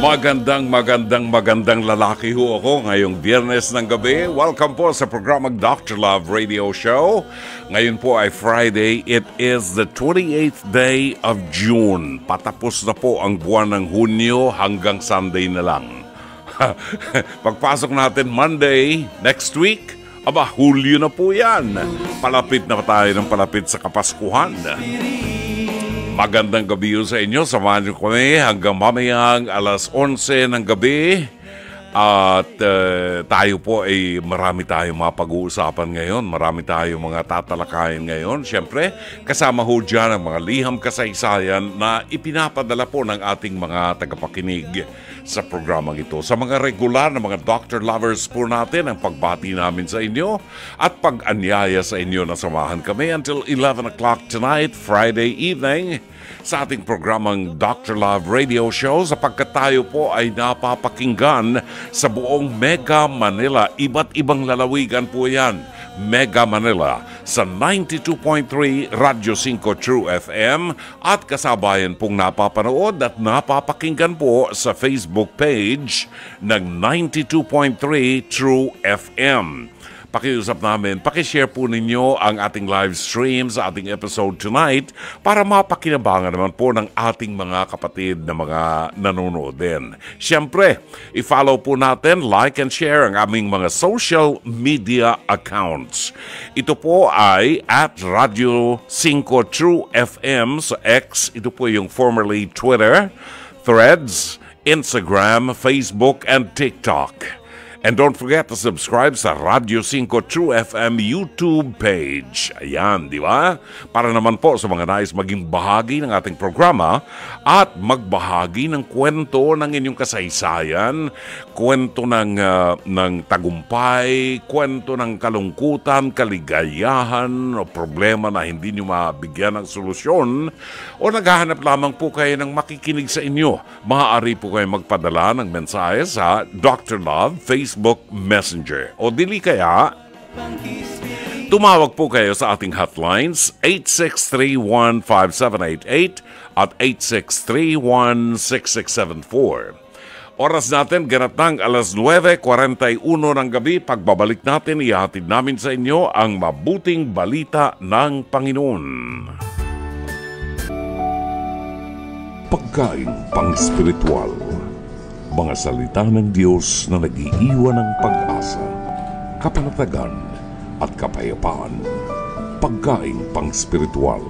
Magandang lalaki ho ako ngayong Biyernes ng gabi. Welcome po sa programang Dr. Love Radio Show. Ngayon po ay Friday. It is the 28th day of June. Patapos na po ang buwan ng Hunyo hanggang Sunday na lang. Pagpasok natin Monday, next week, aba, Hulyo na po yan. Palapit na tayo ng palapit sa Kapaskuhan. Magandang gabi sa inyo. Samahan niyo kami hanggang mamayang alas 11 ng gabi. At tayo po ay marami tayong mapag-uusapan ngayon. Marami tayong mga tatalakayin ngayon. Siyempre, kasama ho dyan ang mga liham kasaysayan na ipinapadala po ng ating mga tagapakinig sa programang ito. Sa mga regular na mga Dr. Lovers po natin, ang pagbati namin sa inyo at pag-anyaya sa inyo na samahan kami until 11 o'clock tonight, Friday evening, sa ating programang Dr. Love Radio Show, sapagkat tayo po ay napapakinggan sa buong Mega Manila. Iba't ibang lalawigan po yan. Mega Manila sa 92.3 Radyo 5 True FM at kasabayan pong napapanood at napapakinggan po sa Facebook page ng 92.3 True FM. Pakiusap namin, pakishare po ninyo ang ating live stream sa ating episode tonight para mapakinabangan naman po ng ating mga kapatid na mga nanonood din. Siyempre, i-follow po natin, like and share ang aming mga social media accounts. Ito po ay at Radio 5 True FM sa X. Ito po yung formerly Twitter, Threads, Instagram, Facebook, and TikTok. And don't forget to subscribe sa Radio 5 True FM YouTube page. Ayan, di ba? Para naman po sa mga nais maging bahagi ng ating programa at magbahagi ng kwento ng inyong kasaysayan, kwento ng tagumpay, kwento ng kalungkutan, kaligayahan, o problema na hindi nyo mabigyan ng solusyon, o naghahanap lamang po kayo ng makikinig sa inyo. Maaari po kayo magpadala ng mensahe sa Dr. Love Facebook Messenger. O dili kaya, tumawag po kayo sa ating hotlines 8631-5788 at 8631-6674. Oras natin ganatang alas 9:41 ng gabi. Pagbabalik natin, ihatid namin sa inyo ang mabuting balita ng Panginoon. Pagkain pang-spiritual. Mga salita ng Diyos na nag-iiwan ng pag-asa, kapanatagan at kapayapaan. Pagkain pang-spiritual,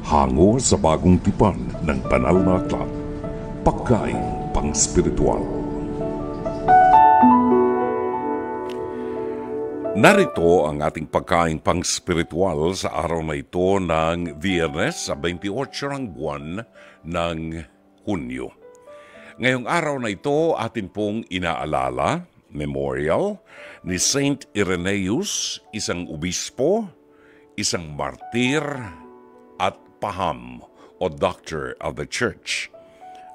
hango sa bagong tipan ng banal na aklat. Pagkain pang-spiritual. Narito ang ating pagkain pang-spiritual sa araw na ito ng Biyernes sa 28 ng buwan ng Hunyo. Ngayong araw na ito, atin pong inaalala, memorial, ni Saint Irenaeus, isang obispo, isang martir, at paham o doctor of the church.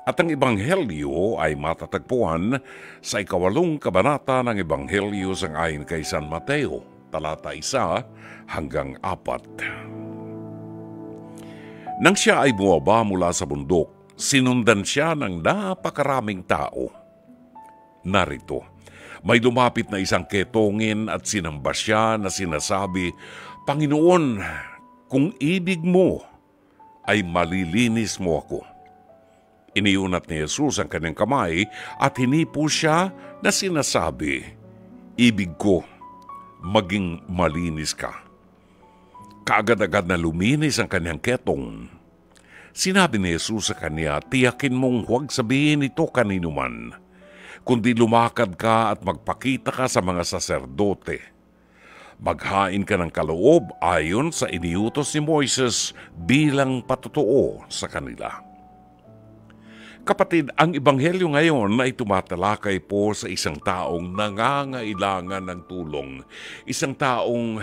At ang ebanghelyo ay matatagpuan sa 8 kabanata ng ebanghelyo sangayon kay San Mateo, talata 1 hanggang 4. Nang siya ay bumaba mula sa bundok, sinundan siya ng napakaraming tao. Narito, may lumapit na isang ketongin at sinamba siya na sinasabi, "Panginoon, kung ibig mo, ay malilinis mo ako." Iniunat ni Jesus ang kanyang kamay at hinipo siya na sinasabi, "Ibig ko, maging malinis ka." Kaagad-agad na luminis ang kanyang ketong. Sinabi ni Jesus sa kanya, "Tiyakin mong huwag sabihin ito kanino man, kundi lumakad ka at magpakita ka sa mga saserdote. Maghain ka ng kaloob ayon sa iniutos ni Moises bilang patotoo sa kanila." Kapatid, ang ebanghelyo ngayon ay tumatalakay po sa isang taong nangangailangan ng tulong. Isang taong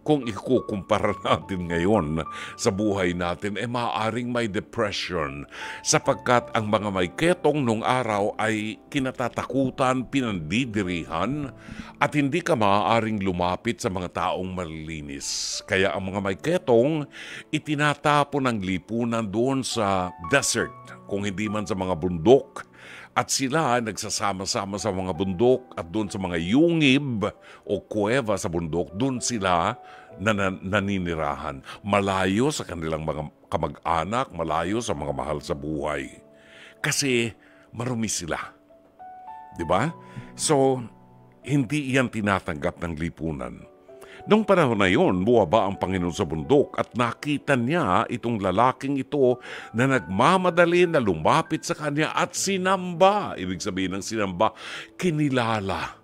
kung ikukumpara natin ngayon sa buhay natin, maaaring may depression sapagkat ang mga may ketong nung araw ay kinatatakutan, pinandidirihan at hindi ka maaaring lumapit sa mga taong malilinis. Kaya ang mga may ketong itinatapon ng lipunan doon sa desert, kung hindi man sa mga bundok At sila nagsasama-sama sa mga bundok at doon sa mga yungib o kuweba sa bundok, doon sila naninirahan. Malayo sa kanilang mga kamag-anak, malayo sa mga mahal sa buhay. Kasi marumi sila. Diba? So, hindi yan tinatanggap ng lipunan. Noong panahon na yon, buwaba ang Panginoon sa bundok at nakita niya itong lalaking ito na nagmamadali na lumapit sa kanya at sinamba. Ibig sabihin ng sinamba, kinilala.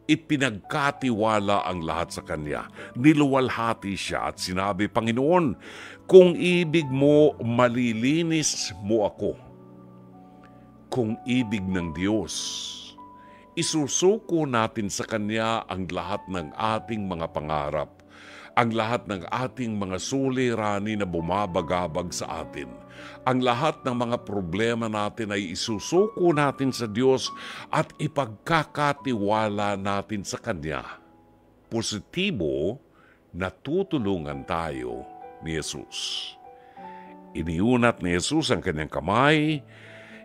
Ipinagkatiwala ang lahat sa kanya. Niluwalhati siya at sinabi, Panginoon, kung ibig mo, malilinis mo ako. Kung ibig ng Diyos, isusuko natin sa Kanya ang lahat ng ating mga pangarap, ang lahat ng ating mga suliranin na bumabagabag sa atin. Ang lahat ng mga problema natin ay isusuko natin sa Diyos at ipagkakatiwala natin sa Kanya. Positibo, natutulungan tayo ni Jesus. Iniunat ni Jesus ang kanyang kamay,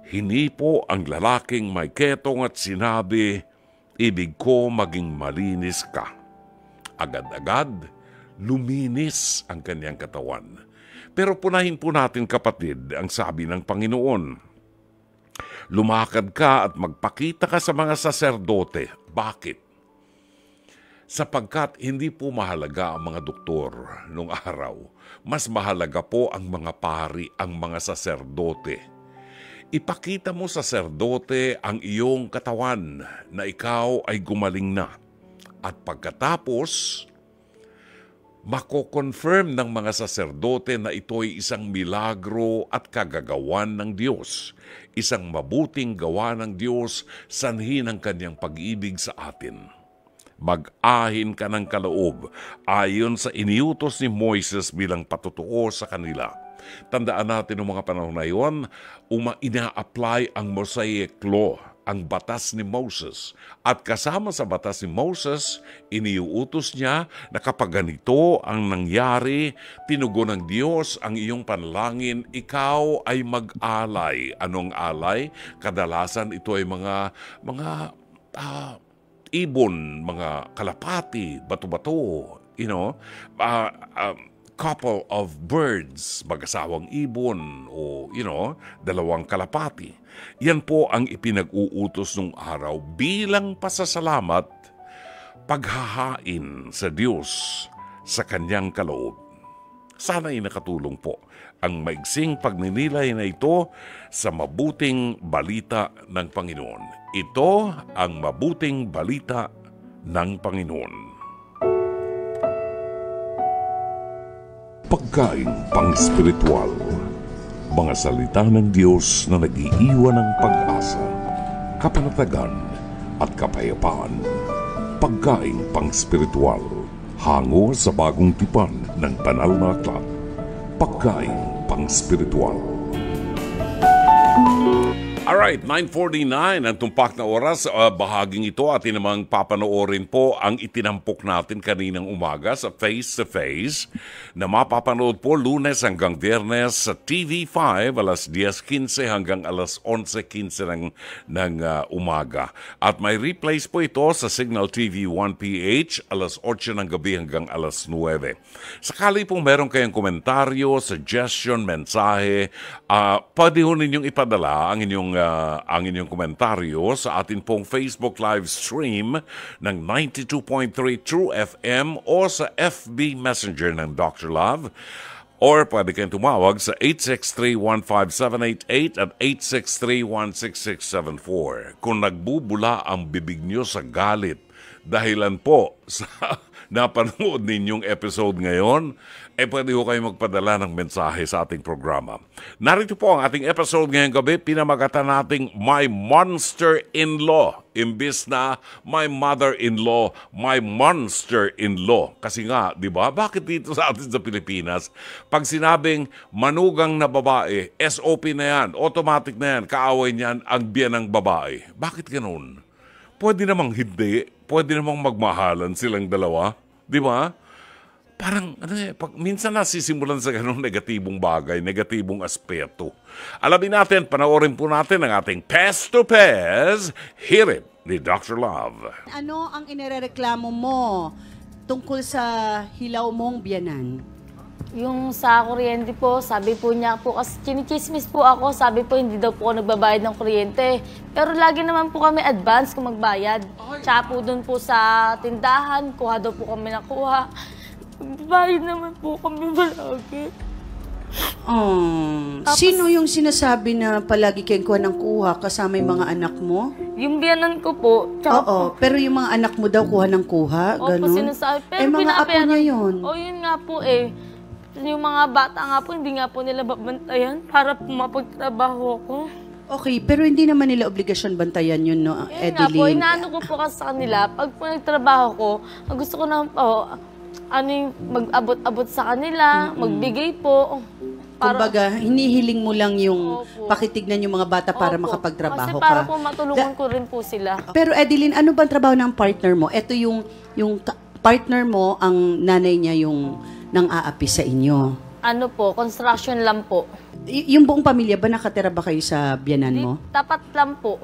hinipo ang lalaking may ketong at sinabi, ibig ko maging malinis ka. Agad-agad, luminis ang kanyang katawan. Pero punahin po natin kapatid ang sabi ng Panginoon. Lumakad ka at magpakita ka sa mga saserdote. Bakit? Sapagkat hindi po mahalaga ang mga doktor noong araw. Mas mahalaga po ang mga pari, ang mga saserdote. Ipakita mo sa saserdote ang iyong katawan na ikaw ay gumaling na. At pagkatapos, mako-confirm ng mga saserdote na ito'y isang milagro at kagagawan ng Diyos. Isang mabuting gawa ng Diyos, sanhi ng kanyang pag-ibig sa atin. Mag-ahin ka ng kaloob ayon sa iniutos ni Moises bilang patutuo sa kanila. Tandaan natin noong mga panahon na iyon, ina-apply ang Mosaic Law, ang batas ni Moses. At kasama sa batas ni Moses, iniuutos niya na kapag ganito ang nangyari, tinugon ng Diyos ang iyong panalangin, ikaw ay mag-alay. Anong alay? Kadalasan ito ay mga ibon, mga kalapati, bato-bato, couple of birds, mag-asawang ibon o, dalawang kalapati. Yan po ang ipinag-uutos nung araw bilang pasasalamat, paghahain sa Diyos sa kanyang kaloob. Sana'y nakatulong po ang maigsing pagninilay na ito sa mabuting balita ng Panginoon. Ito ang mabuting balita ng Panginoon. Pagkain pang-spiritual. Mga salita ng Diyos na nag-iiwan ng pag-asa, kapanatagan at kapayapaan. Pagkain pang-spiritual. Hango sa bagong tipan ng banal na aklat. Pagkain pang-spiritual. Alright, 9:49 ang tumpak na oras. Bahaging ito atin namang papanoorin po ang itinampok natin kaninang umaga sa Face to Face na mapapanood po Lunes hanggang Biyernes sa TV5 alas 10:15 hanggang alas 11:15 ng umaga. At may replays po ito sa Signal TV 1PH alas 8 ng gabi hanggang alas 9. Sakali pong meron kayong komentaryo, suggestion, mensahe, pwede ho ninyong ipadala ang inyong komentaryo sa atin pong Facebook live stream ng 92.3 True FM o sa FB Messenger ng Dr. Love. Or pwede kayong tumawag sa 863-15788 at 863-16674. Kung nagbubula ang bibig nyo sa galit, dahilan po sa napanood ninyong episode ngayon, pwede ko kayo magpadala ng mensahe sa ating programa. Narito po ang ating episode ngayong gabi, pinamagatan nating My Monster-in-Law. Imbis na My Mother-in-Law, My Monster-in-Law. Kasi nga, di ba, bakit dito sa atin sa Pilipinas, pag sinabing manugang na babae, SOP na yan, automatic na yan, kaaway niyan ang biyan ng babae. Bakit ganun? Pwede namang hindi. Pwede namang magmahalan silang dalawa. Di ba? parang minsan nasisimulan sa ganung negatibong bagay, negatibong aspeto. Alamin natin, panoorin po natin ang ating Pest to Pest, Hear It ni Dr. Love. Ano ang inirereklamo mo tungkol sa hilaw mong biyanan? Yung sa kuryente po, sabi po niya po, kasi chinichismis po ako, sabi po hindi daw po ako nagbabayad ng kuryente. Pero lagi naman po kami advance kung magbayad. Tsaka po dun po sa tindahan, kuha daw po kami nakuha. Bayad naman po kami palagi. Tapos, sino yung sinasabi na palagi kayong kuha ng kuha kasama yung mga anak mo? Yung biyanan ko po, tsaka Oo, pero yung mga anak mo daw kuha ng kuha, opo, ganun? sinasabi. Pero mga apo niya yun. Yun nga po eh. Yung mga bata nga po, hindi nga po nila babantayan para po mapagtrabaho ko. Okay, pero hindi naman nila obligasyon bantayan yun, no, Yun nga po, Edeline? inaano ko po kasi sa kanila, pag po nagtrabaho ko, ang gusto ko naman po, mag-abot-abot sa kanila, magbigay po. Kumbaga, hinihiling mo lang yung Opo. pakitignan yung mga bata para Opo. makapagtrabaho kasi para ka. po matulungan ko rin po sila. Pero Edeline, ano ba ang trabaho ng partner mo? Ito yung partner mo, ang nanay niya yung nang-aapi sa inyo. Ano po, construction lang po. Yung buong pamilya ba, nakatira ba kayo sa biyanan Di, mo? tapat lang po.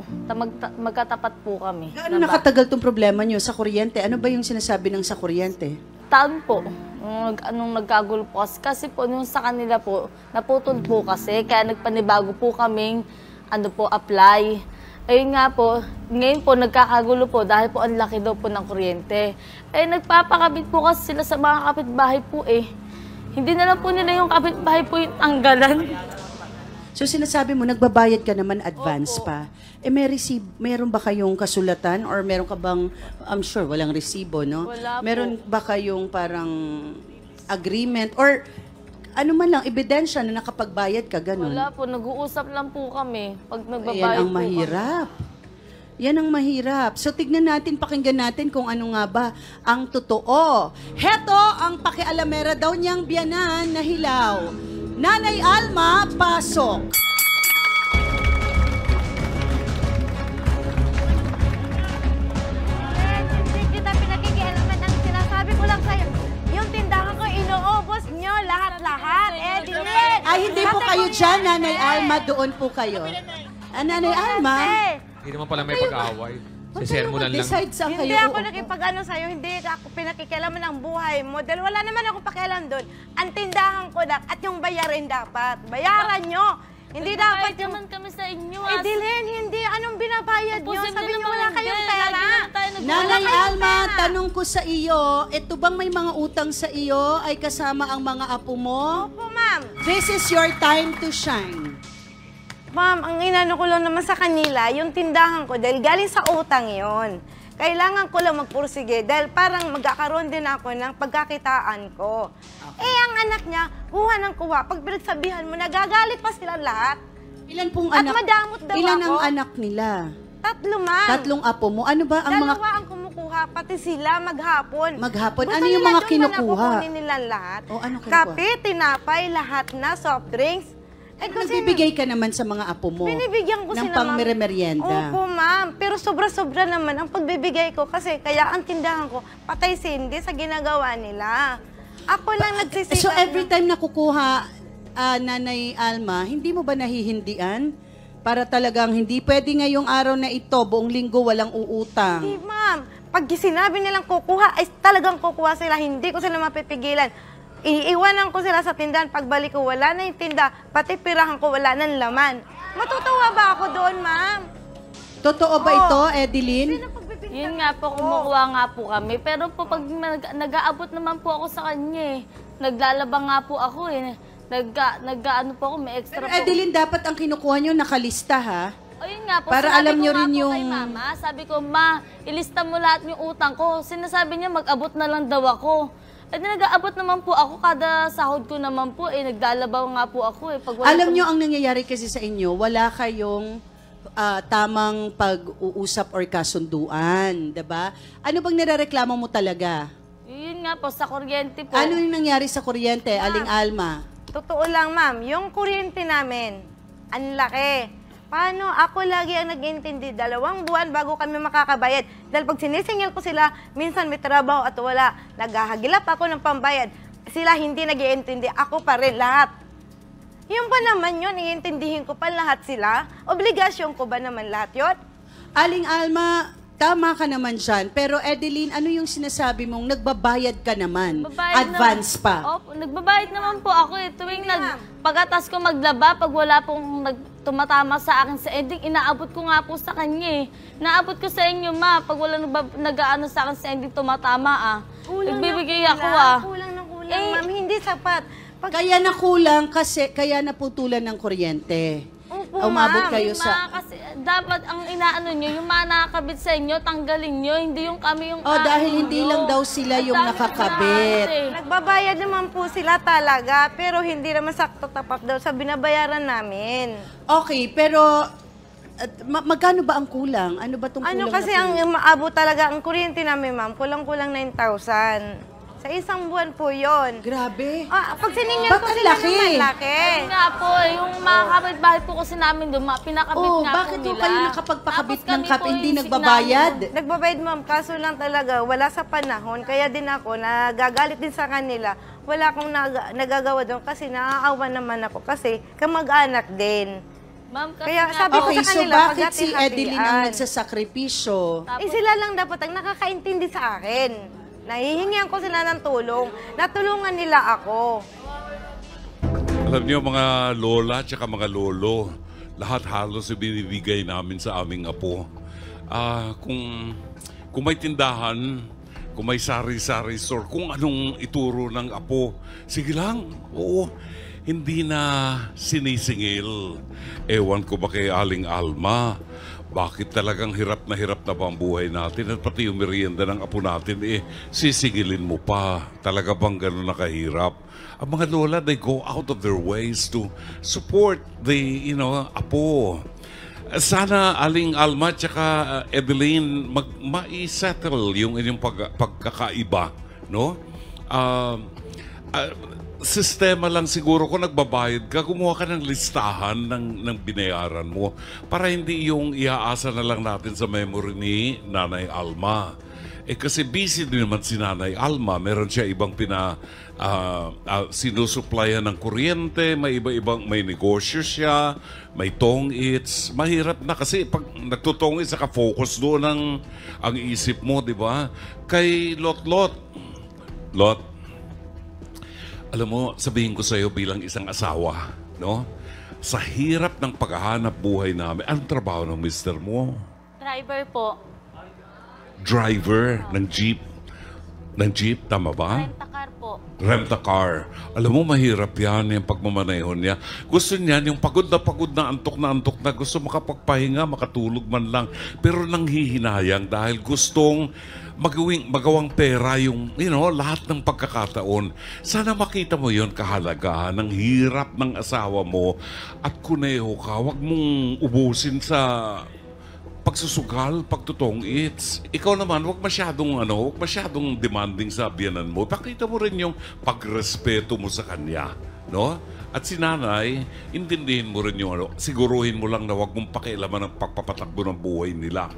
Magkatapat po kami. Ano nakatagal tong problema nyo sa kuryente? Ano ba yung sinasabi ng sa kuryente? Taon po. Anong nagkagulo po kasi po nung sa kanila po, naputol po kasi, kaya nagpanibago po kaming apply. Ayun nga po, ngayon po nagkakagulo po dahil po ang laki daw po ng kuryente. Nagpapakabit po kasi sila sa mga kapitbahay po eh. Hindi na lang po nila yung kapitbahay po yung tanggalan. So sinasabi mo, nagbabayad ka naman advance Opo. pa. Meron ba kayong kasulatan or meron ka bang, I'm sure, walang resibo, no? Wala po. Meron ba kayong parang agreement or ano man lang, ebidensya na nakapagbayad ka, ganun? Wala po, nag-uusap lang po kami pag Yan nagbabayad ang po mahirap. Yan ang mahirap. So tignan natin, pakinggan natin kung ano nga ba ang totoo. Heto ang pakialamera daw niyang biyanan na hilaw. Nanay Alma, pasok. Hindi kita pinakikialaman. Ang sinasabi ko lang sa'yo, yung tindahan ko, inuubos nyo lahat-lahat. Edeline! Ay, hindi po kayo dyan, Nanay Alma. Doon po kayo. Nanay Alma, Hindi naman pala may pag-aaway. huwag Si kayo sermonan lang. mag-decide saan Hindi kayo ako uupo. nakipag-ano sa'yo, hindi ako pinakikialaman ng buhay mo. Dahil wala naman akong pakialam doon. Ang tindahan ko na at yung bayarin dapat. Bayaran nyo. Hindi dapat yung... naman kami sa inyo. Edeline, hindi. Anong binabayad nyo? Posible Sabi nyo naman wala hindi. kayong pera. Lagi naman tayo Nanay kayong Alma, pera. tanong ko sa iyo, ito bang may mga utang sa iyo ay kasama ang mga apo mo? Opo, ma'am. This is your time to shine. Ma'am, ang inano ko lang naman sa kanila, yung tindahan ko, dahil galing sa utang yon. Kailangan ko lang magpursige dahil parang magkakaroon din ako ng pagkakitaan ko. Ang anak niya, kuha ng kuha. Pag pinagsabihan mo, nagagalit pa sila lahat. Ilan pong At anak? madamot daw Ilan ako. ang anak nila? 3, ma'am. 3 apo mo. Ano ba ang mga Dalawa ang kumukuha, pati sila maghapon. maghapon? Gusto Ano yung nila mga doon kinukuha? na kukunin nila lahat. O, ano kinukuha? Kape, tinapay, lahat na, soft drinks. Nagbibigay ka naman sa mga apo mo Binibigyan ko ng sila, ma'am. pang-merienda. Opo, ma'am. Pero sobra-sobra naman ang pagbibigay ko kasi kaya ang tindahan ko, patay sindi sa ginagawa nila. Ako lang nagsisikap. So every time na kukuha, Nanay Alma, hindi mo ba nahihindian? Para talagang hindi pwede ngayong araw na ito, buong linggo walang uutang. Hindi, ma'am. Pag sinabi nilang kukuha, ay talagang kukuha sila. Hindi ko sila mapipigilan. Iiwanan ko sila sa tindahan. Pagbalik ko, wala na yung tinda. Pati pirahan ko, wala nang laman. Matutuwa ba ako doon, ma'am? Totoo ba Oo. ito, Edeline? Sino pagbibigyan? Yun nga po, kumukuha nga po kami. Pero po pag nag-aabot naman po ako sa kanya eh. Naglalaba nga po ako eh. Nag-ano po ako, may extra Pero po. Edeline, dapat ang kinukuha nyo nakalista, ha? O yun nga po, Para sinabi alam ko nyo nga rin po yung- kay mama, sabi ko, ma, ilista mo lahat yung utang ko. Sinasabi niya, mag-abot na lang daw ako. Eh, nag-aabot naman po ako, kada sahod ko naman po, nagdalabaw nga po ako Pag wala Alam pong- nyo, ang nangyayari kasi sa inyo, wala kayong tamang pag-uusap or kasunduan, 'di ba? Ano bang nirereklamo mo talaga? Yun nga po, sa kuryente po. Ano yung nangyari sa kuryente, Aling Alma? Totoo lang, ma'am. Yung kuryente namin, ang laki. Paano? Ako lagi ang nag-intindi. 2 buwan bago kami makakabayad. Dahil pag sinisingil ko sila, minsan may trabaho at wala. Naghahagilap ako ng pambayad. Sila hindi nag-iintindi. Ako pa rin, lahat. Yung ba naman yun? Iintindihin ko pa lahat sila? Obligasyon ko ba naman lahat yun? Aling Alma, tama ka naman dyan. Pero Edeline, ano yung sinasabi mong nagbabayad ka naman? Advance pa. Opo, nagbabayad naman po ako eh. Tuwing pagkatas ko maglaba, pag wala pong tumatama sa akin sa ending, inaabot ko nga po sa kanya eh. Naabot ko sa inyo, ma. Pag wala nag-aano sa akin sa ending, tumatama nagbibigay ako Kulang na kulang, ma'am. Hindi sapat. Kaya nakulang kasi, kaya naputulan ng kuryente. Opo, Umabot ma'am. kayo sa... Kasi dapat ang inaano nyo, yung mga nakakabit sa inyo, tanggalin nyo, hindi yung kami yung dahil hindi lang daw sila yung nakakabit. Nagbabayad naman po sila talaga, pero hindi naman sakto tapat daw sa binabayaran namin. Okay, pero magkano ba ang kulang? Ano ba itong kulang Ano kasi na ang maabot talaga, ang kuryente namin, ma'am, kulang-kulang 9,000. Sa isang buwan po yon. Grabe. Pag sininyan Ba't ko ang sila laki? naman, laki. Ayun nga po, yung mga kapitbahay po kasi namin doon, pinakabit nga Bakit po po nila. kayo nakapagpakabit Tapos ng kami kap, po hindi yung nagbabayad? Nagbabayad, ma'am, kaso lang talaga, wala sa panahon. Kaya din ako, nagagalit din sa kanila. Wala akong nagagawa doon kasi naaawa naman ako kasi kamag-anak din. Ma'am, kasi Kaya nga sabi po, ko Okay, sa so kanila, bakit si paghati-hatian. Edeline ang nagsasakripisyo? Sila lang dapat ang nakakaintindi sa akin. Nahihingihan ko sila ng tulong. Natulungan nila ako. Alam niyo mga lola at mga lolo, lahat halos ibinibigay namin sa aming apo. Kung may tindahan, kung may sari-sari store, kung anong ituro ng apo, sige lang, oo, hindi na sinisingil. Ewan ko ba kay Aling Alma, bakit talagang hirap na ba ang buhay natin at pati yung merienda ng apo natin, sisingilin mo pa. Talaga bang gano'n na kahirap? Ang mga lola, they go out of their ways to support the, apo. Sana Aling Alma at Edeline, ma-settle yung inyong pagkakaiba, no? Sistema lang siguro kung nagbabayad ka, kumuha ka ng listahan ng binayaran mo para hindi yung iaasa na lang natin sa memory ni Nanay Alma. Kasi busy din naman si Nanay Alma. Meron siya ibang sinusuplayan ng kuryente, may may negosyo siya, may tong-its. Mahirap na kasi pag nagtutong-its, focus doon ang isip mo, di ba? Kay Lot, alam mo, sabihin ko sa iyo bilang isang asawa, no? Sa hirap ng paghahanap buhay namin, anong trabaho ng mister mo? driver po. Driver ng jeep. Ng jeep, tama ba? Rent-a-car po. Rent-a-car. Alam mo, mahirap yan, yung pagmamaneho niya. Gusto niya, yung pagod na antok na, gusto makapagpahinga, makatulog man lang. Pero nanghihinayang dahil gustong magawang pera yung, lahat ng pagkakataon. Sana makita mo yon kahalagahan ng hirap ng asawa mo at kuneho ka. Huwag mong ubusin sa pagsusugal, pagtutong-its. Ikaw naman, huwag masyadong demanding sa biyanan mo. Pakita mo rin yung pagrespeto mo sa kanya, no? At si nanay, intindihin mo rin yung siguruhin mo lang na huwag mong pakialaman ang pagpapatakbo ng buhay nila.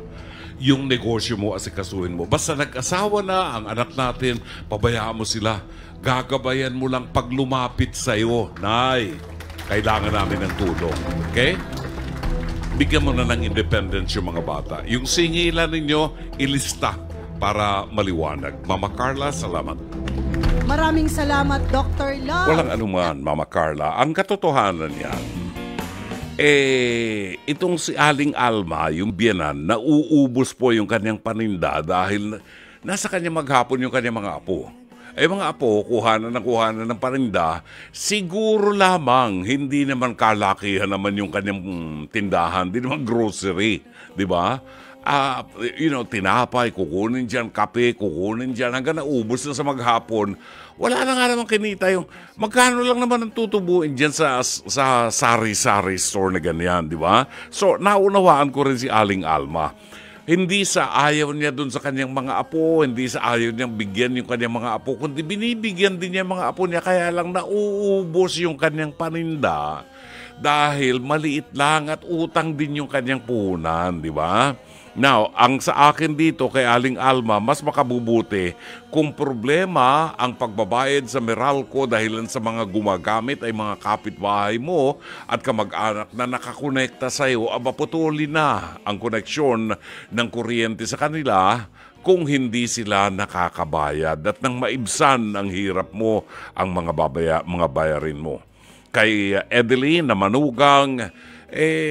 Yung negosyo mo, asikasuhin mo. Basta nag-asawa na ang anak natin, pabayaan mo sila. Gagabayan mo lang pag lumapit sa'yo. Nay, kailangan namin ng tulong. Okay? Bigyan mo na ng independence yung mga bata. Yung singilan ninyo, ilista para maliwanag. Mama Carla, salamat. Maraming salamat, Dr. Love. Walang anuman, Mama Carla. Ang katotohanan yan, itong si Aling Alma, yung biyanan, nauubos po yung kanyang paninda dahil nasa kanya maghapon yung kanyang mga apo. Mga apo, kuhanan ng paninda, siguro lamang, hindi naman kalakihan naman yung kanyang tindahan, hindi naman grocery, di ba? Tinapay, kukunin dyan, kape, kukunin dyan, hanggang naubos na sa maghapon. Wala na nga naman kinita yung, magkano lang naman ang tutubuin dyan sa sari-sari store na ganyan, di ba? So, naunawaan ko rin si Aling Alma. Hindi sa ayaw niya dun sa kanyang mga apo, hindi sa ayaw niyang bigyan yung kanyang mga apo, kundi binibigyan din niya mga apo niya, kaya lang nauubos yung kanyang paninda dahil maliit lang at utang din yung kanyang puhunan, di ba? Now, ang sa akin dito kay Aling Alma, mas makabubuti kung problema ang pagbabayad sa Meralco dahilan sa mga gumagamit ay mga kapitbahay mo at kamag-anak na nakakonekta sa iyo, putuli na ang koneksyon ng kuryente sa kanila kung hindi sila nakakabayad at nang maibsan ang hirap mo ang mga bayarin mo. Kay Edeline na manugang,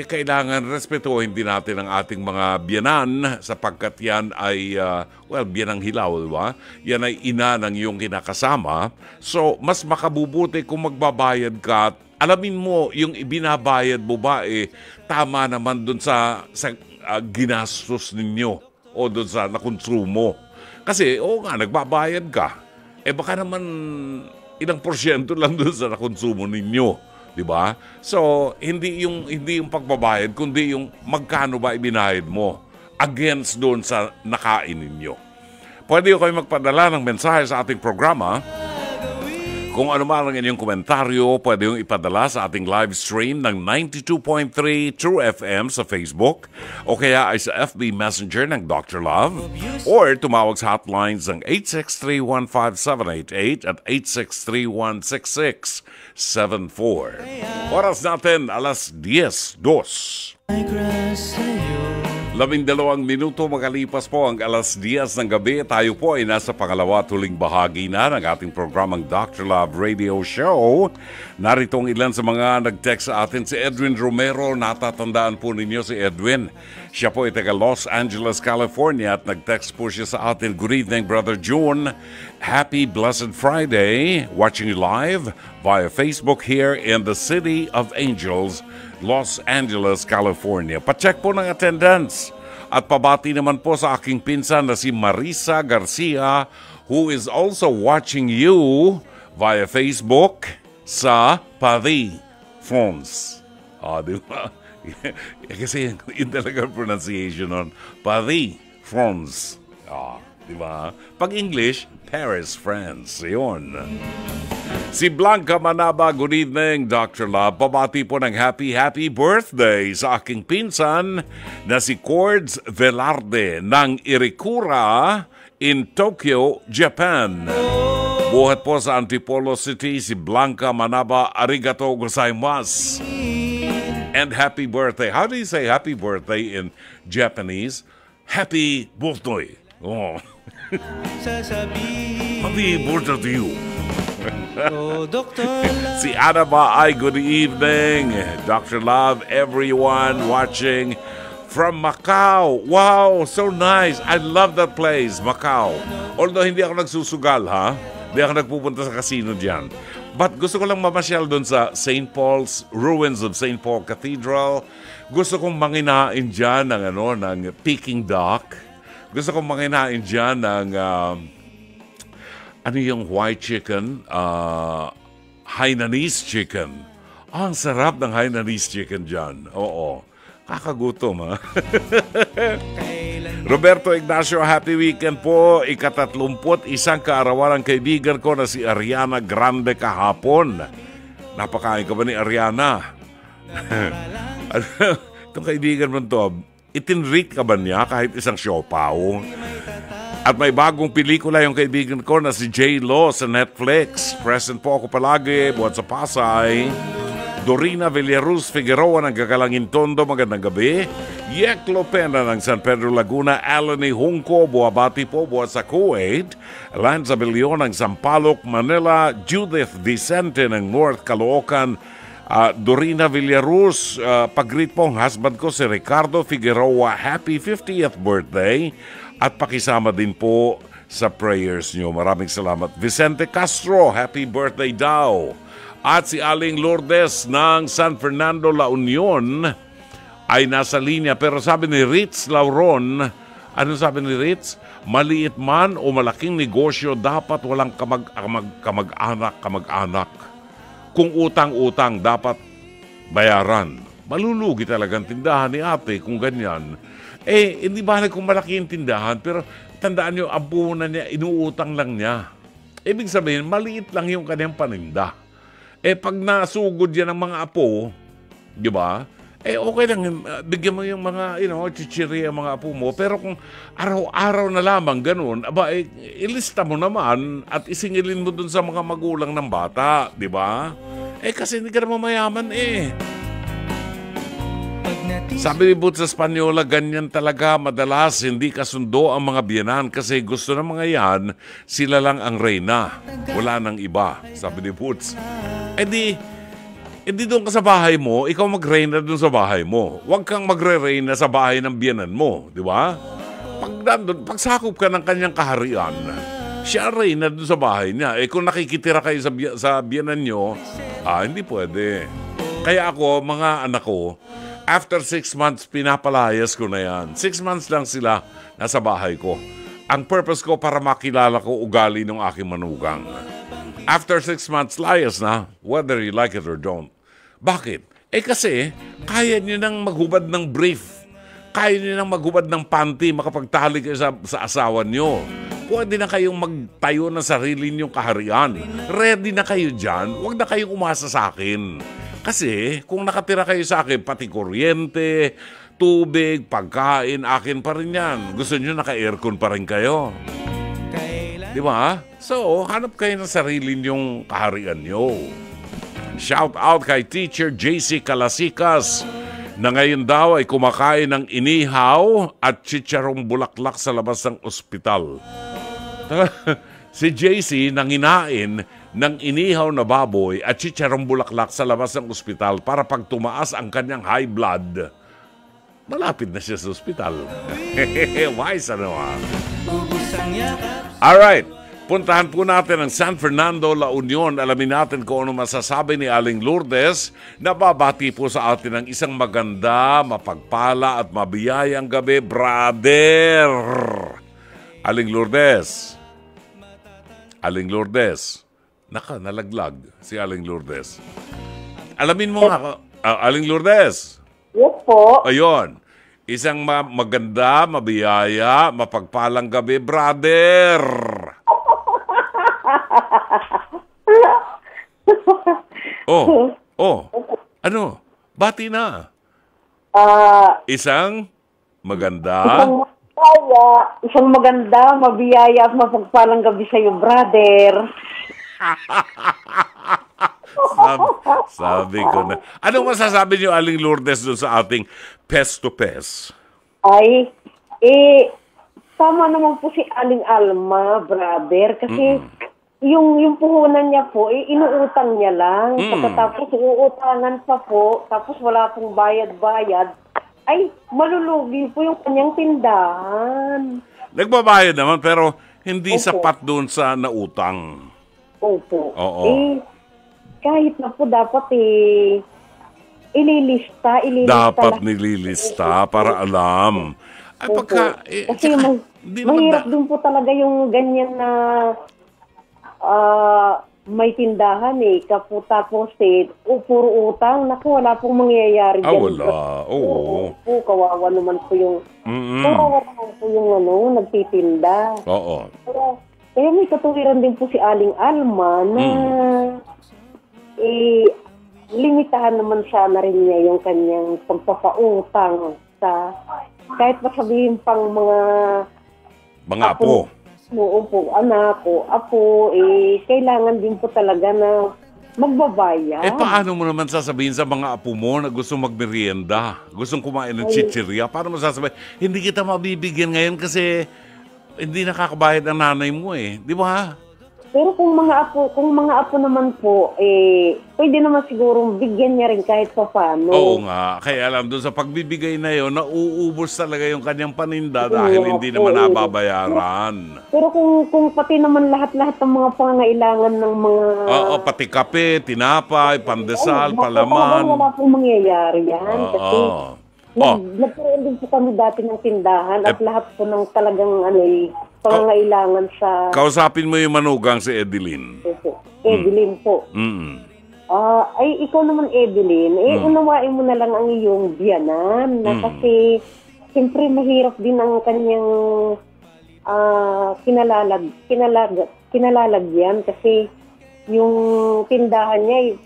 kailangan respetuhin din natin ang ating mga biyanan sapagkat yan ay, biyanang hilaw, diba? Yan ay ina ng iyong kinakasama. So, mas makabubuti kung magbabayad ka at alamin mo yung ibinabayad mo ba, tama naman dun sa ginastos ninyo o dun sa nakonsumo. Kasi, nagbabayad ka. Baka naman ilang porsyento lang dun sa nakonsumo ninyo. Diba? So, hindi yung pagbabayad, kundi yung magkano ba ibinayad mo against doon sa nakain ninyo. Pwede kayo magpadala ng mensahe sa ating programa. Kung ano man ang inyong komentaryo, pwede yung ipadala sa ating live stream ng 92.3 True FM sa Facebook o kaya ay sa FB Messenger ng Dr. Love or tumawag sa hotlines ng 863-15788 at 863-16674. Oras natin, alas 10:02. 12 minuto makalipas po ang alas 10 ng gabi. Tayo po ay nasa pangalawa tuling bahagi na ng ating programang Dr. Love Radio Show. Narito ang ilan sa mga nag-text sa atin. Si Edwin Romero, natatandaan po ninyo si Edwin. Siya po ay taga Los Angeles, California at nag-text po siya sa atin. Good evening, Brother June. Happy Blessed Friday. Watching you live via Facebook here in the City of Angels, Los Angeles, California. Pacheck po ng attendance. At pabati naman po sa aking pinsan na si Marisa Garcia, who is also watching you via Facebook sa Paris, France. Di ba? Kasi yun talaga pronunciation nun. Paris, France. Di ba? Pag English, Paris, France. Yun. Si Blanca Manaba, good evening, Dr. Love. Pabati po ng happy birthday sa aking pinsan na si Cords Velarde ng Irikura in Tokyo, Japan. Buhat po sa Antipolo City, si Blanca Manaba. Arigato gozaimasu. And happy birthday. How do you say happy birthday in Japanese? Happy birthday. Oh. Happy birthday to you. Si Adaba ay good evening. Dr. Love, everyone watching from Macau. Wow, so nice. I love that place, Macau. Although hindi ako nagsusugal, ha? Hindi ako nagpupunta sa casino dyan. But gusto ko lang mamasyal doon sa St. Paul's, ruins of St. Paul Cathedral. Gusto kong manginain dyan ng Peking duck. Gusto kong manginain dyan ng yung white chicken, Hainanese chicken. Ang sarap ng Hainanese chicken dyan. Oo. Kakagutom, ha? Roberto Ignacio, happy weekend po. Ika-31 kaarawan ng kaibigan ko na si Ariana Grande kahapon. Napakain ka ba ni Ariana? Itong kaibigan mo to, itinrate ka ba niya kahit isang siopaw? At may bagong pelikula yung kaibigan ko na si J-Lo sa Netflix. Present po ako palagi, buhat sa Pasay. Dorina Villaruz Figueroa ng Gagalangin Tondo, magandang gabi. Yek Lopena ng San Pedro Laguna. Alani Hungko, buwabati po, buhat sa Kuwait. Lanza Billion ng Sampaloc, Manila. Judith Vicente ng North Caloocan. Dorina Villaruz, pag-greet po ang husband ko si Ricardo Figueroa. Happy 50th birthday. At pakisama din po sa prayers nyo. Maraming salamat. Vicente Castro, happy birthday daw. At si Aling Lourdes ng San Fernando, La Union ay nasa linya. Pero sabi ni Ritz Lauron, ano sabi ni Ritz? Maliit man o malaking negosyo, dapat walang kamag-anak. Kung utang-utang, dapat bayaran. Malulugi talagang tindahan ni ate kung ganyan. Hindi ba kung malaki yung tindahan, pero tandaan nyo, ang puhunan niya, inuutang lang niya. Ibig sabihin, maliit lang yung kanyang paninda. Pag nasugod yan ng mga apo, Di ba? Okay lang, bigyan mo yung mga, chichiri ang mga apo mo. Pero kung araw-araw na lamang ganun, ilista mo naman at isingilin mo dun sa mga magulang ng bata. Di ba? Kasi hindi ka naman mayaman Sabi ni Boots sa Spanyola, ganyan talaga madalas hindi kasundo ang mga biyenan kasi gusto ng mga yan, sila lang ang reyna. Wala nang iba, sabi ni Boots. Hindi doon ka sa bahay mo, ikaw mag-reyna doon sa bahay mo. Huwag kang magre-reyna sa bahay ng biyenan mo, di ba? Pag sakop ka ng kanyang kaharian, siya reyna doon sa bahay niya. Kung nakikitira kayo sa biyenan nyo, hindi pwede. Kaya ako, mga anak ko, after 6 months, pinapalayas ko na yan. 6 months lang sila nasa bahay ko. Ang purpose ko para makilala ko ugali ng aking manugang. After 6 months, layas na, whether you like it or don't. Bakit? Kasi, kaya nyo nang maghubad ng brief. Kaya nyo nang maghubad ng panty, makapagtali kayo sa asawa nyo. Pwede na kayong magtayo ng sarili nyong kaharian. Ready na kayo dyan, huwag na kayong umasa sa akin. Kasi, kung nakatira kayo sa akin, pati kuryente, tubig, pagkain, akin pa rin yan. Gusto nyo naka-aircon pa rin kayo. Di ba? So, hanap kayo ng sarili nyong kaharian nyo. Shout out kay Teacher JC Calasikas na ngayon daw ay kumakain ng inihaw at chicharong bulaklak sa labas ng ospital. Si JC nanginain ng inihaw na baboy at chicharong bulaklak sa labas ng ospital para pag tumaas ang kanyang high blood, malapit na siya sa ospital. Wise Alright, puntahan po natin ang San Fernando, La Union. Alamin natin kung ano masasabi ni Aling Lourdes na babati po sa atin ng isang maganda, mapagpala at mabiyayang gabi, brother. Aling Lourdes. Nalaglag si Aling Lourdes. Alamin mo nga, Aling Lourdes. Yes po. Ayun. Isang maganda, mabiyaya, mapagpalang gabi, brother. Ano? Bati na. Isang maganda. Isang maganda, mabiyaya at mapagpalang gabi sa iyo, brother. Sabi ko na. Anong masasabi niyo, Aling Lourdes, doon sa ating pes to pes? Tama naman po si Aling Alma, brother, kasi yung puhunan niya po, inuutang niya lang. Pagkatapos uutangan pa po, tapos wala pong bayad-bayad, ay malulugi po yung kanyang tindahan. Nagbabayad naman, pero hindi sapat doon sa nautang. Opo. Oo. Kahit na po dapat ililista dapat nililista para alam. Ay, kasi mahirap din po talaga yung ganyan na may tindahan tapos puro utang. Naku, wala pong mangyayari dyan. Wala. Oo. Kawawa naman po yung nagtitinda. Oo. Kaya may katuwiran din po si Aling Alma na limitahan naman sana rin niya yung kanyang pagpapautang sa kahit masabihin pang mga apo. Anak o apo, kailangan din po talaga na magbabayad. Paano mo naman sasabihin sa mga apo mo na gusto magmerienda, gustong kumain ng chichirya? Paano mo sasabihin, hindi kita mabibigyan ngayon kasi hindi nakakabayad ang nanay mo di ba? Pero kung mga apo naman po, pwede naman siguro bigyan niya rin kahit pa paano. Oo nga. Kaya alam, doon sa pagbibigay na yun, nauubos talaga yung kanyang paninda dahil hindi naman nababayaran. Pero kung pati naman lahat-lahat ng mga pangangailangan ng mga... pati kape, tinapay, pandesal, palaman. Wala pong mangyayari yan. Kasi nagkaroon din po kami dati ng tindahan at lahat po ng talagang pangangailangan sa... Kausapin mo yung manugang si Edeline. Edeline po. Ay, ikaw naman, Edeline, unawain mo na lang ang iyong biyanan na kasi siyempre mahirap din ang kanyang kinalalagyan kasi yung tindahan niya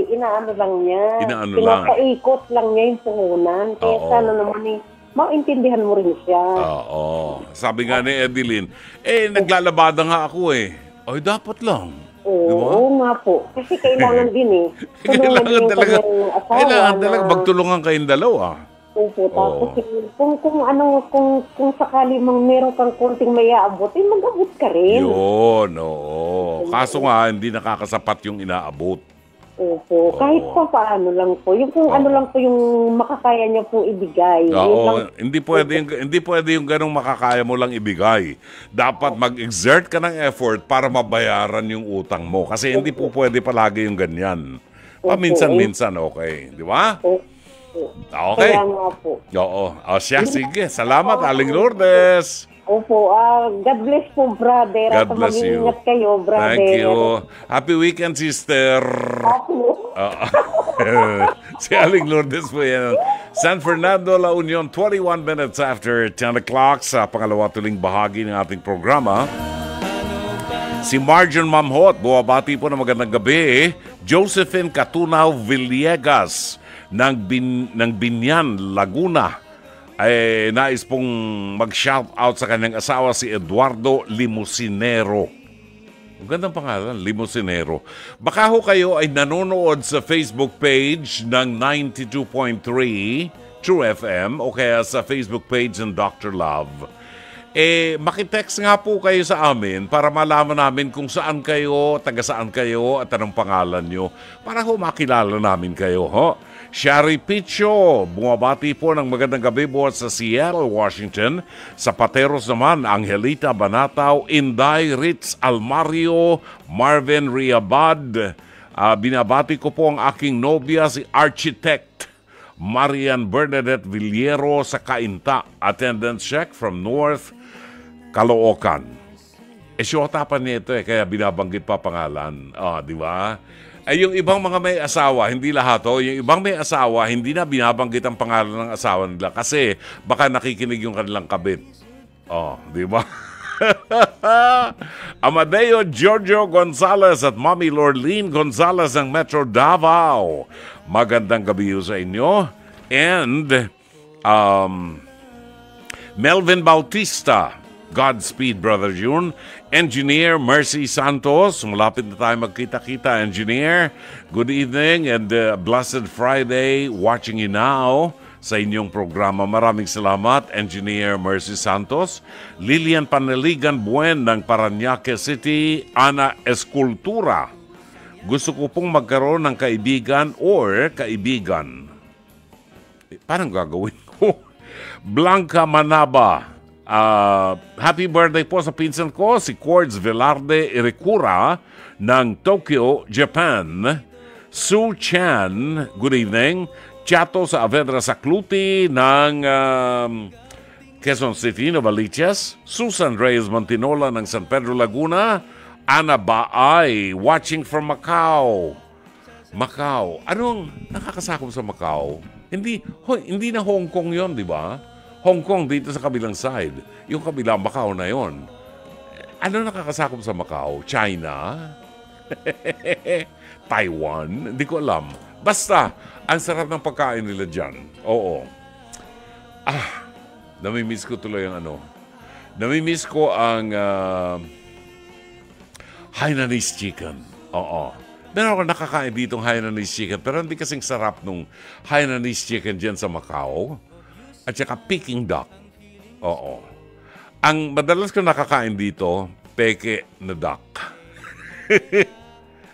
inaano lang niya. Inaano lang. Pinapaikot lang niya yung puhunan. Kaya Oo. sana naman maintindihan mo rin siya. Oo. Sabi nga ni Edeline, naglalabada nga ako eh. Ay, dapat lang. Oo, Diba? oo nga po. Kasi kailangan din eh. Tulungan Kailangan yung talaga. kanyang asawa Kailangan na- talaga magtulungan kayong dalawa. Opo, tapos Oo. kung sakali mang meron kang konting mayaabot, mag-abot ka rin. Yun, oo. Kaso nga, hindi nakakasapat yung inaabot. Opo, kahit pa paano lang po. Yung kung ano lang po yung makakaya niya po ibigay. Yun Oo, lang- hindi pwede yung ganong makakaya mo lang ibigay. Dapat mag-exert ka ng effort para mabayaran yung utang mo. Kasi hindi po pwede palagi yung ganyan. Paminsan-minsan, okay. Di ba? Opo. Okay. Kaya nga po. Oo. O siya, sige. Salamat, Aling Lourdes. Opo, God bless po, brother. God At bless you. mag-iingat kayo, brother. Thank you. Happy weekend, sister. Opo. Si Aling Lourdes po yan. San Fernando, La Union, 21 minutes after 10 o'clock sa pangalawa tuling bahagi ng ating programa. Si Marjon Mamhot, buwabati po ng magandang gabi. Josephine Catunaw Villegas ng Binyan, Laguna, ay nais pong mag-shout out sa kanyang asawa si Eduardo Limusinero. Ang gandang pangalan, Limusinero. Baka ho kayo ay nanonood sa Facebook page ng 92.3 True FM o kaya sa Facebook page ng Dr. Love. Makitext nga po kayo sa amin para malaman namin kung saan kayo, taga saan kayo at anong pangalan nyo para ho makilala namin kayo. Ho? Shari Picho, bumabati po ng magandang gabi buhat sa Seattle, Washington. Sa Pateros naman, Angelita Banataw, Inday Ritz Almario, Marvin Riabad. Binabati ko po ang aking nobya, si Architect Marian Bernadette Villero sa Cainta. Attendance check from North Caloocan. Syota pa niya ito kaya binabanggit pa pangalan. Di ba? Yung ibang mga may asawa, hindi lahat yung ibang may asawa, hindi na binabanggit ang pangalan ng asawa nila kasi baka nakikinig yung kanilang kabit. Di ba? Amadeo Giorgio Gonzalez at Mommy Lorleen Gonzalez ng Metro Davao. Magandang gabi sa inyo. And Melvin Bautista, Godspeed, Brother June. Engineer Mercy Santos, malapit na tayo magkita-kita, Engineer. Good evening and blessed Friday watching you now sa inyong programa. Maraming salamat, Engineer Mercy Santos. Lilian Paneligan Buen ng Parañaque City, Ana Escultura. Gusto ko pong magkaroon ng kaibigan or kaibigan. Parang gagawin ko. Blanca Manaba. Happy birthday po sa pinsan ko, si Quartz Velarde Iricura ng Tokyo, Japan. Sue Chan, good evening. Chato sa Avedra Sacluti ng Quezon City, Novaliches. Susan Reyes Montinola ng San Pedro, Laguna. Ana Baay, watching from Macau. Macau. Anong nakakasakop sa Macau? Hindi na Hong Kong yon, di ba? Hong Kong dito sa kabilang side. Yung kabilang Macau na yon. Ano nakakasakop sa Macau? China? Taiwan? Hindi ko alam. Basta, ang sarap ng pagkain nila dyan. Oo. Namimiss ko tuloy ang Namimiss ko ang Hainanese chicken. Oo. Meron ako nakakain ditong Hainanese chicken pero hindi kasing sarap nung Hainanese chicken dyan sa Macau. At saka Peking duck. Oo. Ang madalas ko nakakain dito, peke na duck.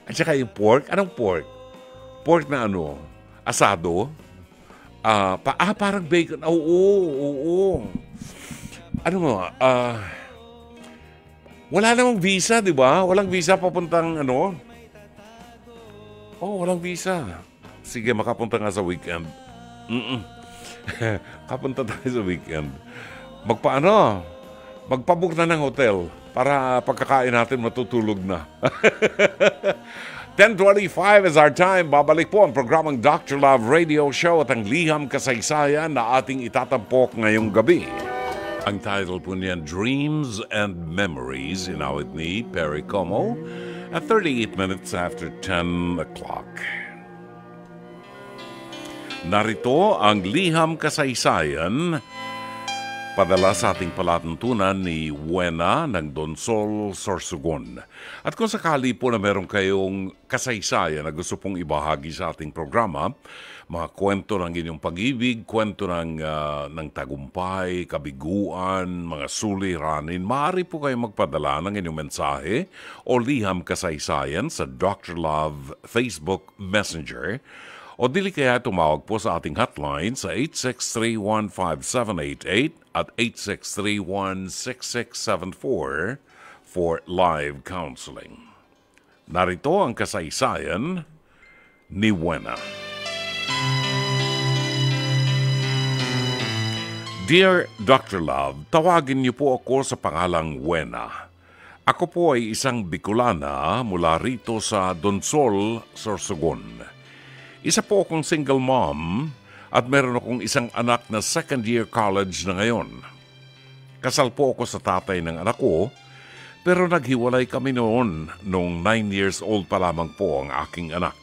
At saka yung pork. Anong pork? Pork na asado. Parang bacon. Oo. Wala namang visa, di ba? Walang visa papuntang walang visa. Sige, makapunta nga sa weekend. Kapunta tayo sa weekend. Magpabook na ng hotel para pagkakain natin matutulog na. 10:25 is our time. Babalik po ang programang Dr. Love Radio Show at ang liham kasaysayan na ating itatampok ngayong gabi. Ang title po niyan, Dreams and Memories, inawit ni Perry Como. at 38 minutes after 10 o'clock. Narito ang liham kasaysayan padala sa ating palatuntunan ni Wena ng Donsol, Sorsogon. At kung sakali po na meron kayong kasaysayan na gusto pong ibahagi sa ating programa, mga kwento ng inyong pag-ibig, kwento ng tagumpay, kabiguan, mga suliranin, maaari po kayong magpadala ng inyong mensahe o liham kasaysayan sa Dr. Love Facebook Messenger. O dili kaya tumawag po sa ating hotline sa 863-15788 at 863-16674 for live counseling. Narito ang kasaysayan ni Wena. Dear Dr. Love, tawagin niyo po ako sa pangalang Wena. Ako po ay isang Bicolana mula rito sa Donsol, Sorsogon. Isa po akong single mom at meron akong isang anak na second year college na ngayon. Kasal po ako sa tatay ng anak ko, pero naghiwalay kami noong 9 years old pa lamang po ang aking anak.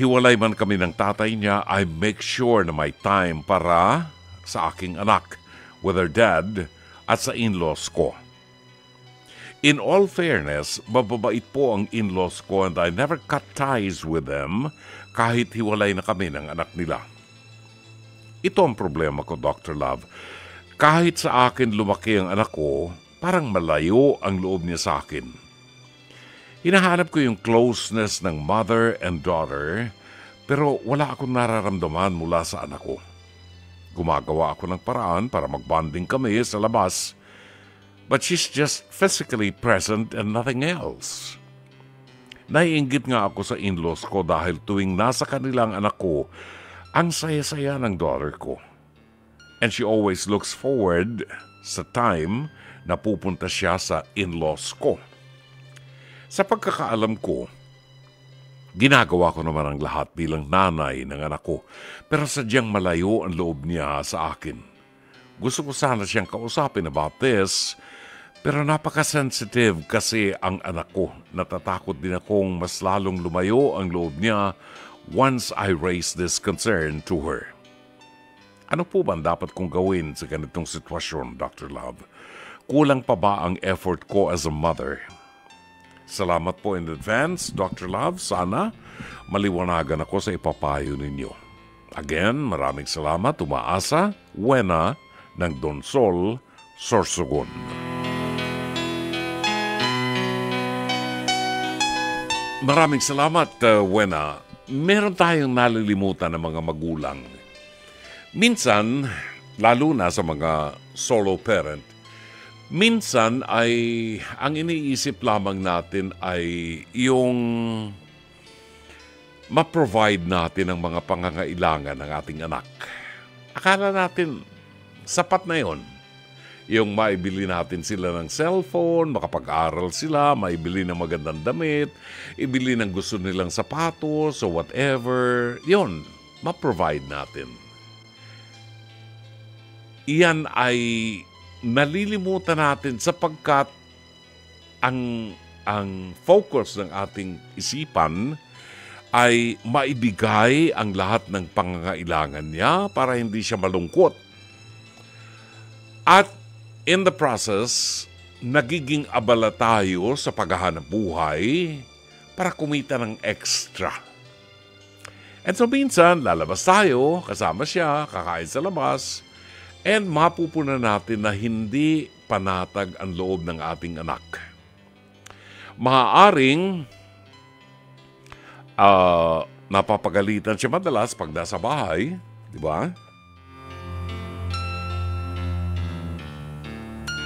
Hiwalay man kami ng tatay niya, I make sure na may time para sa aking anak, with her dad at sa in-laws ko. In all fairness, mababait po ang in-laws ko and I never cut ties with them kahit hiwalay na kami ng anak nila. Ito ang problema ko, Dr. Love. Kahit sa akin lumaki ang anak ko, parang malayo ang loob niya sa akin. Hinahanap ko yung closeness ng mother and daughter, pero wala akong nararamdaman mula sa anak ko. Gumagawa ako ng paraan para magbonding kami sa labas, but she's just physically present and nothing else. Naiinggit nga ako sa in-laws ko dahil tuwing nasa kanilang anak ko, ang saya-saya ng daughter ko. And she always looks forward sa time na pupunta siya sa in-laws ko. Sa pagkakaalam ko, ginagawa ko naman ang lahat bilang nanay ng anak ko, pero sadyang malayo ang loob niya sa akin. Gusto ko sana siyang kausapin about this, pero napaka-sensitive kasi ang anak ko. Natatakot din akong mas lalong lumayo ang loob niya once I raise this concern to her. Ano po ba dapat kong gawin sa ganitong sitwasyon, Dr. Love? Kulang pa ba ang effort ko as a mother? Salamat po in advance, Dr. Love. Sana maliwanagan ako sa ipapayo ninyo. Again, maraming salamat. Umaasa, Wena ng Donsol, Sorsogon. Maraming salamat, Wena. Meron tayong nalilimutan ng mga magulang. Minsan, lalo na sa mga solo parent, minsan ay ang iniisip lamang natin ay yung ma-provide natin ang mga pangangailangan ng ating anak. Akala natin, sapat na yon. Yung maibili natin sila ng cellphone, makapag-aral sila, maibili ng magandang damit, ibili ng gusto nilang sapatos o whatever. Yun, ma-provide natin. Iyan ay nalilimutan natin sapagkat ang focus ng ating isipan ay maibigay ang lahat ng pangangailangan niya para hindi siya malungkot. At in the process, nagiging abala tayo sa paghahanap buhay para kumita ng extra. And so minsan, lalabas tayo, kasama siya, kakain sa labas, and mapupunan natin na hindi panatag ang loob ng ating anak. Maaaring napapagalitan siya madalas pag nasa bahay, di ba?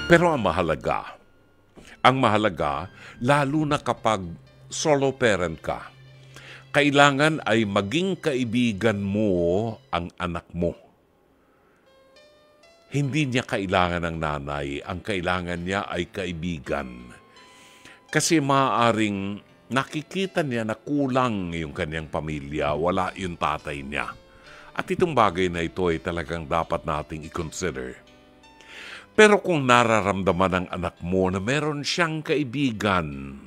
Pero ang mahalaga, lalo na kapag solo parent ka, kailangan ay maging kaibigan mo ang anak mo. Hindi niya kailangan ng nanay, ang kailangan niya ay kaibigan. Kasi maaaring nakikita niya na kulang yung kanyang pamilya, wala yung tatay niya. At itong bagay na ito ay talagang dapat nating i-consider. Pero kung nararamdaman ng anak mo na meron siyang kaibigan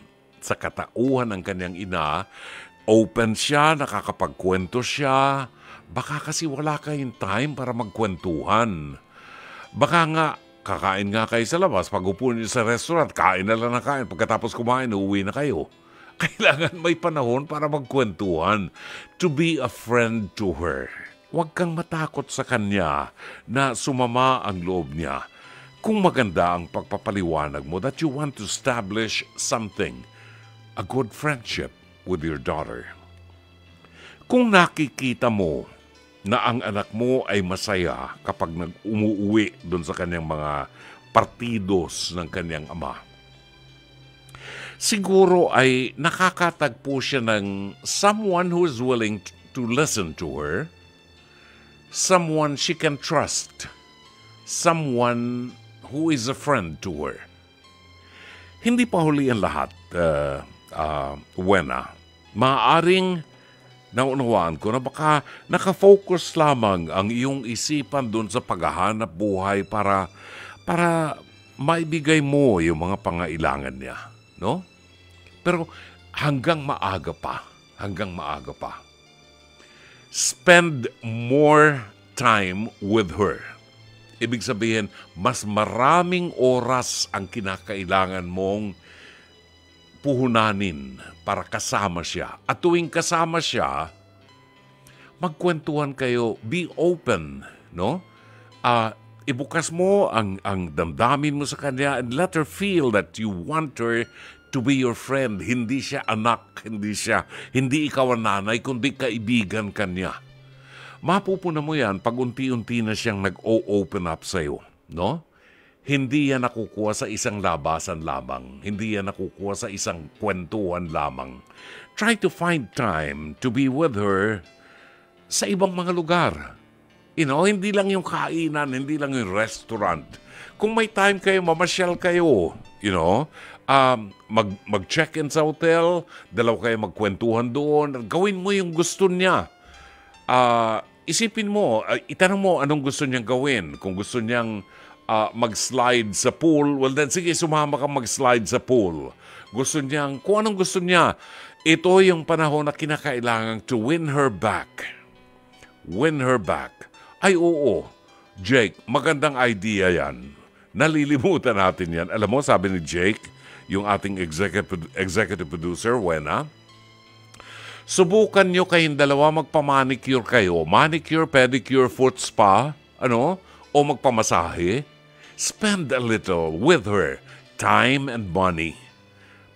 sa katauhan ng kanyang ina, open siya, nakakapagkwento siya. Baka kasi wala kayong time para magkwentuhan. Baka nga, kakain nga kayo sa labas, pag upo niyo sa restaurant, kain na lang na kain. Pagkatapos kumain, uuwi na kayo. Kailangan may panahon para magkwentuhan. To be a friend to her. Huwag kang matakot sa kanya na sumama ang loob niya. Kung maganda ang pagpapaliwanag mo that you want to establish something, a good friendship with your daughter. Kung nakikita mo na ang anak mo ay masaya kapag umuwi doon sa kanyang mga partidos ng kanyang ama, siguro ay nakakatagpo siya ng someone who is willing to listen to her, someone she can trust, someone who is a friend to her. Hindi pa huli ang lahat, Wena. Maaaring naunawaan ko na baka nakafocus lamang ang iyong isipan doon sa paghahanap buhay para maibigay mo yung mga pangailangan niya. No? Pero hanggang maaga pa. Spend more time with her. Ibig sabihin, mas maraming oras ang kinakailangan mong puhunanin para kasama siya. At tuwing kasama siya, magkwentuhan kayo, be open, no? Ibukas mo ang damdamin mo sa kanya and let her feel that you want her to be your friend. Hindi siya anak, hindi ikaw ang nanay, kundi kaibigan kanya. Mapupuna mo yan pag unti-unti na siyang nag-open up sa'yo, no? Hindi yan nakukuha sa isang labasan lamang. Hindi yan nakukuha sa isang kwentuhan lamang. Try to find time to be with her sa ibang mga lugar. You know, hindi lang yung kainan, hindi lang yung restaurant. Kung may time kayo, mamasyal kayo. You know, mag-check-in sa hotel, dalaw kayo magkwentuhan doon, gawin mo yung gusto niya. Isipin mo, itanong mo anong gusto niyang gawin. Kung gusto niyang mag-slide sa pool, well then sige, sumama ka mag-slide sa pool. Gusto niyang, kung anong gusto niya, ito yung panahon na kinakailangan to win her back. Win her back. Ay oo, Jake, magandang idea yan. Nalilimutan natin yan. Alam mo, sabi ni Jake, yung ating executive producer, Wena, subukan nyo kayong dalawa magpa-manicure kayo. Manicure, pedicure, foot spa, o magpamasahe. Spend a little with her, time and money.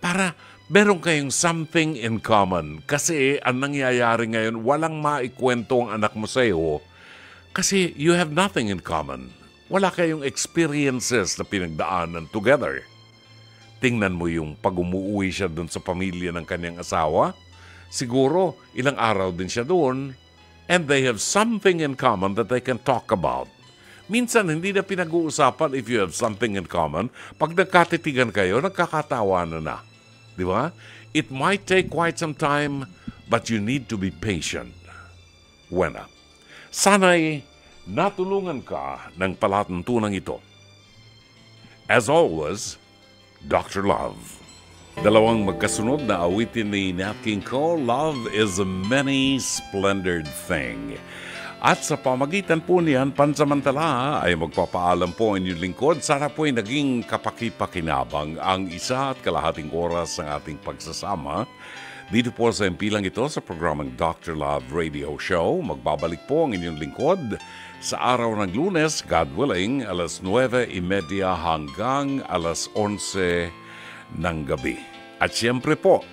Para meron kayong something in common. Kasi ang nangyayari ngayon, walang maikwento ang anak mo sa'yo kasi you have nothing in common. Wala kayong experiences na pinagdaanan together. Tingnan mo yung pag umuwi siya doon sa pamilya ng kanyang asawa. Siguro, ilang araw din siya doon and they have something in common that they can talk about. Minsan, hindi na pinag-uusapan if you have something in common. Pag nagkatitigan kayo, nagkakatawanan na. Di ba? It might take quite some time, but you need to be patient. Wena, sana'y natulungan ka ng palatuntunan ito. As always, Dr. Love. Dalawang magkasunod na awitin ni Nat King Cole, Love is a many splendored thing. At sa pamagitan po niyan, pansamantala ay magpapaalam po ang inyong lingkod. Sana po ay naging kapaki-pakinabang ang 1.5 oras ng ating pagsasama. Dito po sa impilang ito sa programang Dr. Love Radio Show. Magbabalik po ang inyong lingkod sa araw ng Lunes, God willing, alas 9:30 hanggang alas 11 ng gabi. At siyempre po,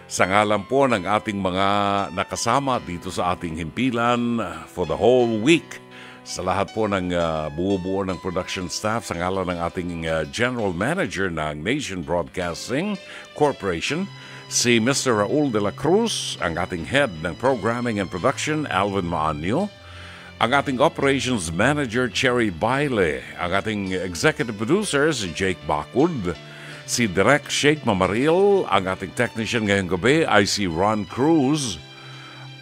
sa ngalan po ng ating mga nakasama dito sa ating himpilan for the whole week, sa lahat po ng buo-buo ng production staff, sa ngalan ng ating General Manager ng Nation Broadcasting Corporation, si Mr. Raul de la Cruz, ang ating Head ng Programming and Production, Alvin Maanyo, ang ating Operations Manager, Cherry Baile, ang ating Executive Producer, si Jake Bacud, si Direk Sheikh Mamaril, ang ating technician ngayong gabi ay si Ron Cruz,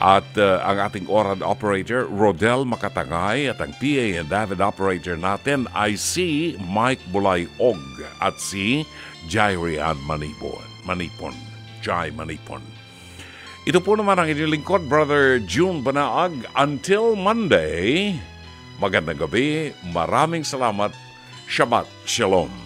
at ang ating ORAD operator, Rodel Makatangay, at ang PA and David operator natin ay si Mike Bulay-Og at si Jairian Manipon. Jai Manipon. Ito po naman ang inyong lingkod, Brother June Banaag. Until Monday, magandang gabi, maraming salamat, Shabbat Shalom.